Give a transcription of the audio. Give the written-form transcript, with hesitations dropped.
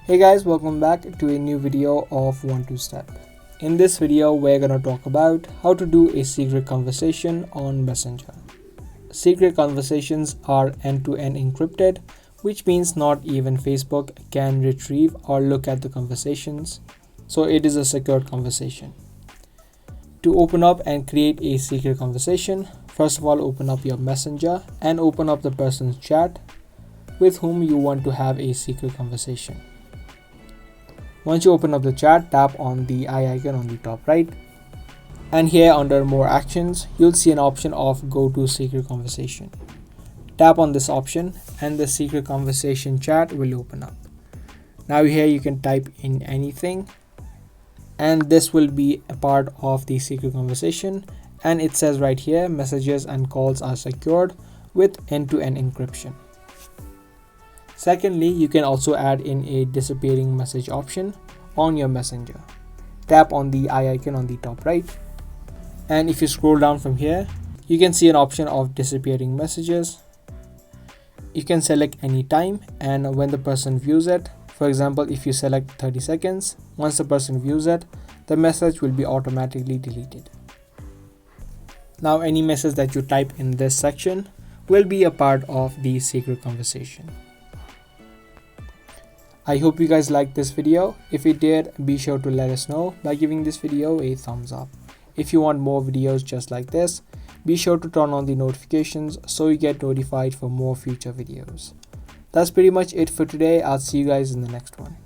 Hey guys, welcome back to a new video of 1-2-Step. In this video, we're gonna talk about how to do a secret conversation on Messenger. Secret conversations are end-to-end encrypted, which means not even Facebook can retrieve or look at the conversations, so it is a secured conversation. To open up and create a secret conversation, first of all open up your Messenger and open up the person's chat with whom you want to have a secret conversation. Once you open up the chat, tap on the eye icon on the top right, and here under more actions you'll see an option of go to secret conversation. Tap on this option and the secret conversation chat will open up. Now here you can type in anything and this will be a part of the secret conversation, and it says right here messages and calls are secured with end-to-end encryption. Secondly, you can also add in a disappearing message option on your Messenger. Tap on the eye icon on the top right, and if you scroll down from here you can see an option of disappearing messages. You can select any time and when the person views it. For example, if you select 30 seconds, once the person views it, the message will be automatically deleted. Now any message that you type in this section will be a part of the secret conversation. I hope you guys liked this video. If you did, be sure to let us know by giving this video a thumbs up. If you want more videos just like this, be sure to turn on the notifications so you get notified for more future videos. That's pretty much it for today. I'll see you guys in the next one.